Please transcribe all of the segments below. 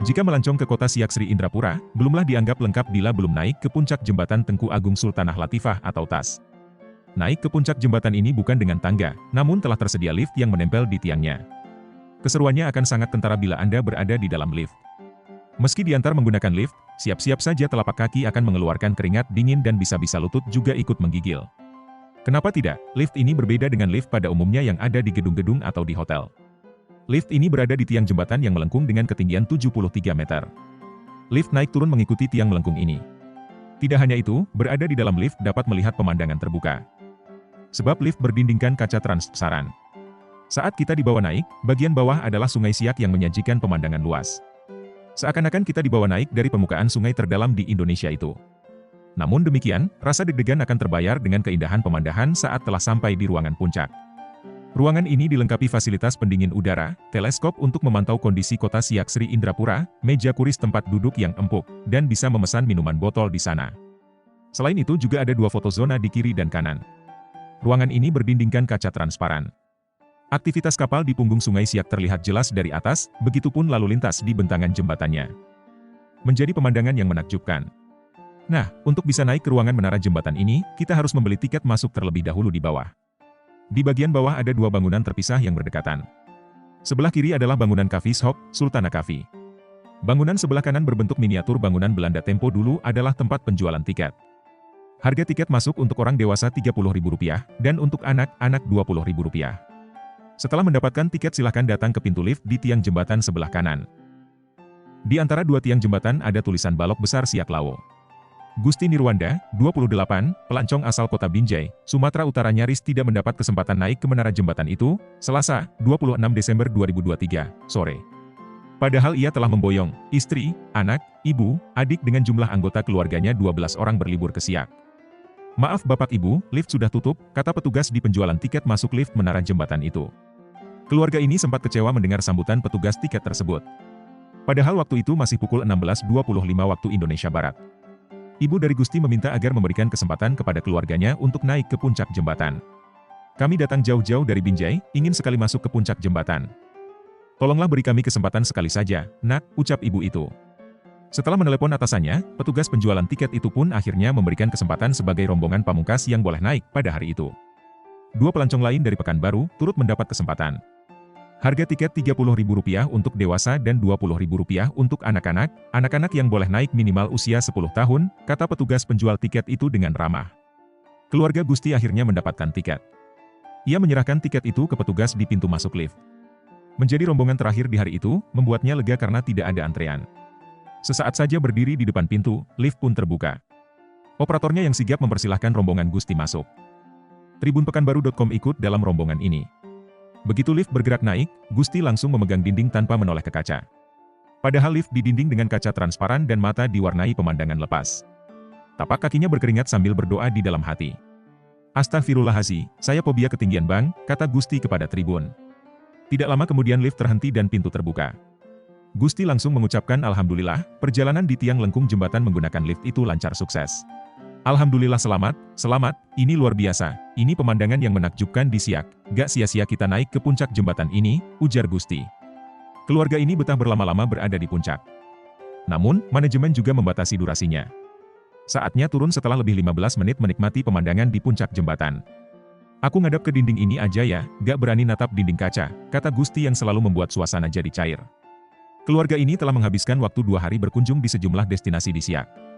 Jika melancong ke kota Siak Sri Indrapura, belumlah dianggap lengkap bila belum naik ke puncak jembatan Tengku Agung Sultanah Latifah atau TAS. Naik ke puncak jembatan ini bukan dengan tangga, namun telah tersedia lift yang menempel di tiangnya. Keseruannya akan sangat kentara bila Anda berada di dalam lift. Meski diantar menggunakan lift, siap-siap saja telapak kaki akan mengeluarkan keringat dingin dan bisa-bisa lutut juga ikut menggigil. Kenapa tidak? Lift ini berbeda dengan lift pada umumnya yang ada di gedung-gedung atau di hotel. Lift ini berada di tiang jembatan yang melengkung dengan ketinggian 73 meter. Lift naik turun mengikuti tiang melengkung ini. Tidak hanya itu, berada di dalam lift dapat melihat pemandangan terbuka. Sebab lift berdindingkan kaca transparan. Saat kita dibawa naik, bagian bawah adalah Sungai Siak yang menyajikan pemandangan luas. Seakan-akan kita dibawa naik dari permukaan sungai terdalam di Indonesia itu. Namun demikian, rasa deg-degan akan terbayar dengan keindahan pemandangan saat telah sampai di ruangan puncak. Ruangan ini dilengkapi fasilitas pendingin udara, teleskop untuk memantau kondisi kota Siak Sri Indrapura, meja kuris tempat duduk yang empuk, dan bisa memesan minuman botol di sana. Selain itu juga ada 2 foto zona di kiri dan kanan. Ruangan ini berdindingkan kaca transparan. Aktivitas kapal di punggung Sungai Siak terlihat jelas dari atas, begitupun lalu lintas di bentangan jembatannya. Menjadi pemandangan yang menakjubkan. Nah, untuk bisa naik ke ruangan menara jembatan ini, kita harus membeli tiket masuk terlebih dahulu di bawah. Di bagian bawah ada 2 bangunan terpisah yang berdekatan. Sebelah kiri adalah bangunan Cafe Shop, Sultana Cafe. Bangunan sebelah kanan berbentuk miniatur bangunan Belanda tempo dulu adalah tempat penjualan tiket. Harga tiket masuk untuk orang dewasa Rp30.000 dan untuk anak-anak Rp20.000. Setelah mendapatkan tiket silakan datang ke pintu lift di tiang jembatan sebelah kanan. Di antara 2 tiang jembatan ada tulisan balok besar Siak Lawo. Gusti Nirwanda, 28, pelancong asal kota Binjai, Sumatera Utara nyaris tidak mendapat kesempatan naik ke menara jembatan itu, Selasa, 26 Desember 2023, sore. Padahal ia telah memboyong istri, anak, ibu, adik dengan jumlah anggota keluarganya 12 orang berlibur ke Siak. Maaf Bapak Ibu, lift sudah tutup, kata petugas di penjualan tiket masuk lift menara jembatan itu. Keluarga ini sempat kecewa mendengar sambutan petugas tiket tersebut. Padahal waktu itu masih pukul 16.25 waktu Indonesia Barat. Ibu dari Gusti meminta agar memberikan kesempatan kepada keluarganya untuk naik ke puncak jembatan. Kami datang jauh-jauh dari Binjai, ingin sekali masuk ke puncak jembatan. Tolonglah beri kami kesempatan sekali saja, nak, ucap ibu itu. Setelah menelepon atasannya, petugas penjualan tiket itu pun akhirnya memberikan kesempatan sebagai rombongan pamungkas yang boleh naik pada hari itu. 2 pelancong lain dari Pekanbaru turut mendapat kesempatan. Harga tiket Rp30.000 untuk dewasa dan Rp20.000 untuk anak-anak, anak-anak yang boleh naik minimal usia 10 tahun, kata petugas penjual tiket itu dengan ramah. Keluarga Gusti akhirnya mendapatkan tiket. Ia menyerahkan tiket itu ke petugas di pintu masuk lift. Menjadi rombongan terakhir di hari itu, membuatnya lega karena tidak ada antrean. Sesaat saja berdiri di depan pintu, lift pun terbuka. Operatornya yang sigap mempersilahkan rombongan Gusti masuk. Tribunpekanbaru.com ikut dalam rombongan ini. Begitu lift bergerak naik, Gusti langsung memegang dinding tanpa menoleh ke kaca. Padahal lift didinding dengan kaca transparan dan mata diwarnai pemandangan lepas. Tapak kakinya berkeringat sambil berdoa di dalam hati. Astagfirullahaladzim, saya fobia ketinggian bang, kata Gusti kepada tribun. Tidak lama kemudian lift terhenti dan pintu terbuka. Gusti langsung mengucapkan Alhamdulillah, perjalanan di tiang lengkung jembatan menggunakan lift itu lancar sukses. Alhamdulillah selamat, ini luar biasa, ini pemandangan yang menakjubkan di Siak, gak sia-sia kita naik ke puncak jembatan ini, ujar Gusti. Keluarga ini betah berlama-lama berada di puncak. Namun, manajemen juga membatasi durasinya. Saatnya turun setelah lebih 15 menit menikmati pemandangan di puncak jembatan. Aku ngadap ke dinding ini aja ya, gak berani natap dinding kaca, kata Gusti yang selalu membuat suasana jadi cair. Keluarga ini telah menghabiskan waktu 2 hari berkunjung di sejumlah destinasi di Siak.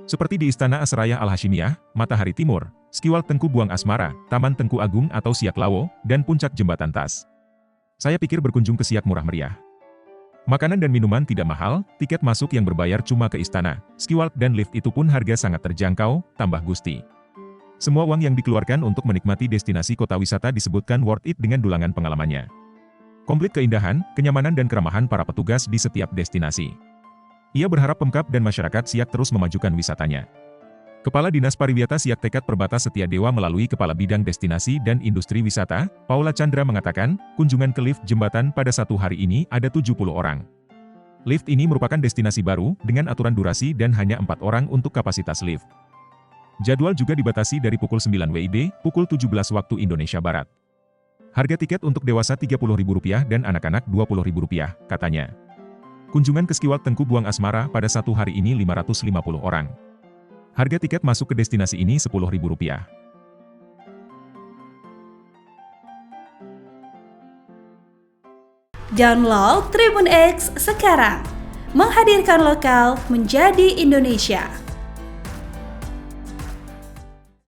Seperti di Istana Aseraya Al-Hashimiyah, Matahari Timur, Skiwal Tengku Buang Asmara, Taman Tengku Agung atau Siak Lawo, dan Puncak Jembatan TAS. Saya pikir berkunjung ke Siak murah meriah. Makanan dan minuman tidak mahal, tiket masuk yang berbayar cuma ke istana, skiwalk dan lift itu pun harga sangat terjangkau, tambah Gusti. Semua uang yang dikeluarkan untuk menikmati destinasi kota wisata disebutkan worth it dengan dulangan pengalamannya. Komplit keindahan, kenyamanan dan keramahan para petugas di setiap destinasi. Ia berharap Pemkab dan masyarakat Siak terus memajukan wisatanya. Kepala Dinas Pariwisata Siak Tekad Perbatas Setia Dewa melalui Kepala Bidang Destinasi dan Industri Wisata, Paula Chandra mengatakan, kunjungan ke lift jembatan pada 1 hari ini ada 70 orang. Lift ini merupakan destinasi baru, dengan aturan durasi dan hanya 4 orang untuk kapasitas lift. Jadwal juga dibatasi dari pukul 9 WIB, pukul 17 waktu Indonesia Barat. Harga tiket untuk dewasa Rp30.000 dan anak-anak Rp20.000, katanya. Kunjungan ke Skiwalk Tengku Buang Asmara pada satu hari ini 550 orang. Harga tiket masuk ke destinasi ini Rp10.000. Download Tribun X sekarang, menghadirkan lokal menjadi Indonesia.